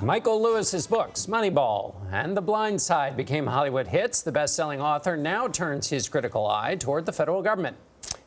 Michael Lewis's books, Moneyball and The Blind Side, became Hollywood hits. The best-selling author now turns his critical eye toward the federal government.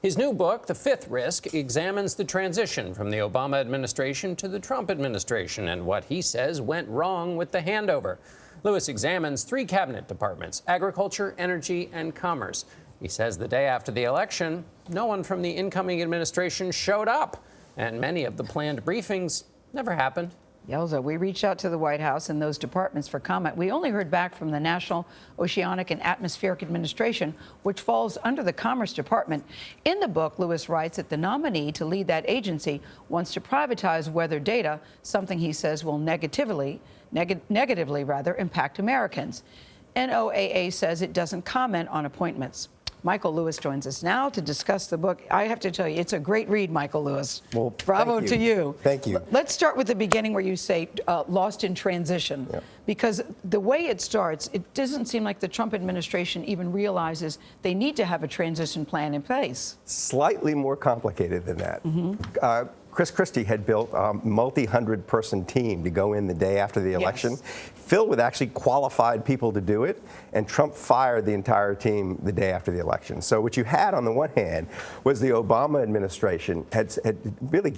His new book, The Fifth Risk, examines the transition from the Obama administration to the Trump administration and what he says went wrong with the handover. Lewis examines 3 cabinet departments: agriculture, energy, and commerce. He says the day after the election, no one from the incoming administration showed up, and many of the planned briefings never happened. Yelza, we reached out to the White House and those departments for comment. We only heard back from the National Oceanic and Atmospheric Administration, which falls under the Commerce Department. In the book, Lewis writes that the nominee to lead that agency wants to privatize weather data, something he says will negatively impact Americans. NOAA says it doesn't comment on appointments. Michael Lewis joins us now to discuss the book. I have to tell you, it's a great read, Michael Lewis. Well, bravo to you. Thank you. Let's start with the beginning where you say lost in transition. Yep. Because the way it starts, it doesn't seem like the Trump administration even realizes they need to have a transition plan in place. Slightly more complicated than that. Mm-hmm. Chris Christie had built a multi-100-person team to go in the day after the election, filled with actually qualified people to do it, and Trump fired the entire team the day after the election. So what you had on the one hand was the Obama administration had really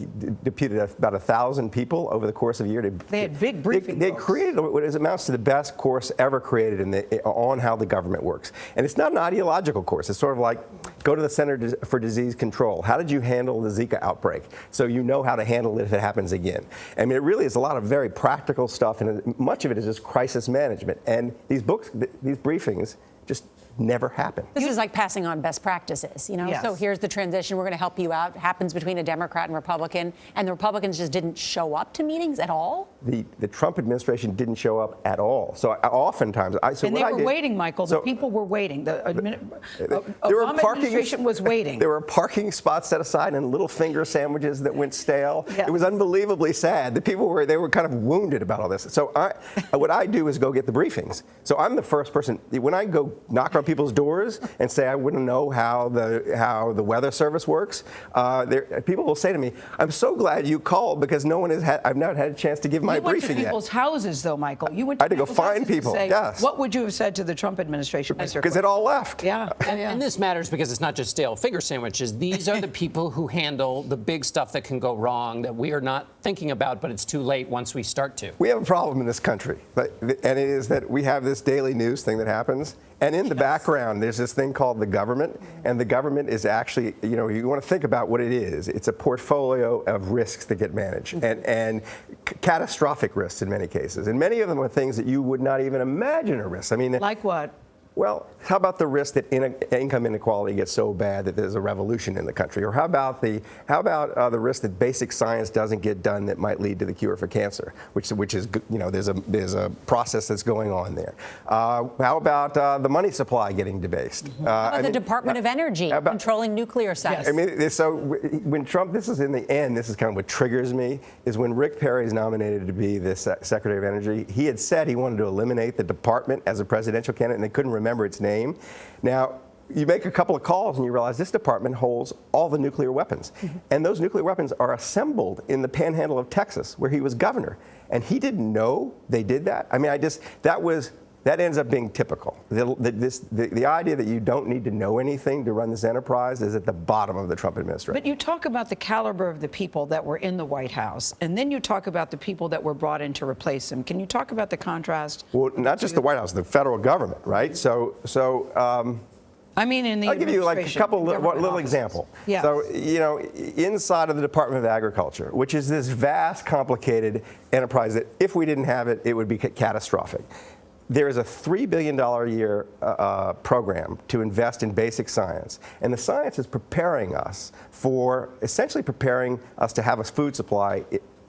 deputed about 1,000 people over the course of a year. They had big briefing They created what amounts to the best course ever created on how the government works. And it's not an ideological course. It's sort of like, go to the Center for Disease Control. How did you handle the Zika outbreak? So you know how to handle it if it happens again. I mean, it really is a lot of very practical stuff, and much of it is just crisis management. And these books, these briefings, just never happen. This is like passing on best practices, you know? Yes. So here's the transition. We're going to help you out. It happens between a Democrat and Republican. And the Republicans just didn't show up to meetings at all? The Trump administration didn't show up at all. So oftentimes, and they were waiting, Michael. The people were waiting. The Obama administration was waiting. There were parking spots set aside and little finger sandwiches that went stale. Yes. It was unbelievably sad. The people were kind of wounded about all this. So what I do is go get the briefings. So I'm the first person. When I go knock on people's doors and say I wouldn't know how the weather service works, people will say to me, "I'm so glad you called because no one has had. I've not had a chance to give my briefing yet." You went to people's houses, though, Michael. You went to I had to go find people. Say, yes. What would you have said to the Trump administration? Because it all left. Yeah. And this matters because it's not just stale finger sandwiches. These are the people who handle the big stuff that can go wrong that we are not thinking about, but it's too late once we start to. We have a problem in this country, and it is that we have this daily news thing that happens. And in the background, there's this thing called the government, and the government is actually, you want to think about what it is. It's a portfolio of risks that get managed, and catastrophic risks in many cases. And many of them are things that you would not even imagine are risks. I mean, like what? Well, how about the risk that income inequality gets so bad that there's a revolution in the country? Or how about the risk that basic science doesn't get done that might lead to the cure for cancer, which is there's a process that's going on there. How about the money supply getting debased? How about the Department of Energy controlling nuclear sites? I mean, so when Trump, this is in the end, this is kind of what triggers me, is when Rick Perry is nominated to be the Secretary of Energy, he had said he wanted to eliminate the department as a presidential candidate, and they couldn't remember its name. Now, you make a couple of calls and you realize this department holds all the nuclear weapons. And those nuclear weapons are assembled in the panhandle of Texas, where he was governor. And he didn't know they did that. I mean, that ends up being typical. The idea that you don't need to know anything to run this enterprise is at the bottom of the Trump administration. But you talk about the caliber of the people that were in the White House, and then you talk about the people that were brought in to replace them. Can you talk about the contrast? Well, not just the White House, the federal government, right? I mean, in the I'll give you like a couple little example. Yes. So, inside of the Department of Agriculture, which is this vast, complicated enterprise that if we didn't have it, it would be catastrophic. There is a $3 billion a year program to invest in basic science. And the science is essentially preparing us to have a food supply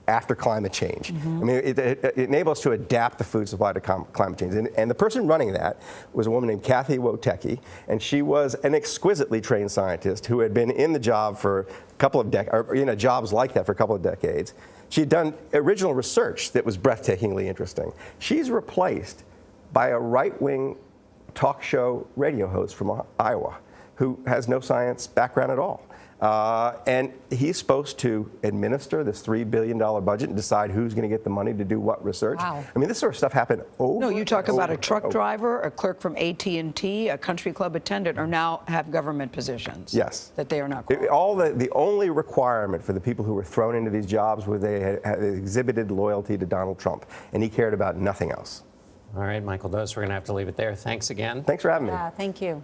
after climate change. I mean, it enables us to adapt the food supply to climate change. And the person running that was a woman named Kathy Wotecki, and she was an exquisitely trained scientist who had been in the job for a couple of decades, jobs like that for a couple of decades. She had done original research that was breathtakingly interesting. She's replaced by a right-wing talk show radio host from Iowa who has no science background at all. And he's supposed to administer this $3 billion budget and decide who's going to get the money to do what research. Wow. I mean, this sort of stuff happened over. No, you talk and about a over truck and over. driver, a clerk from AT&T, a country club attendant, or now have government positions. Yes. That they are not qualified. The only requirement for the people who were thrown into these jobs was they had exhibited loyalty to Donald Trump, and he cared about nothing else. All right, Michael Dose, we're going to have to leave it there. Thanks again. Thanks for having me. Thank you.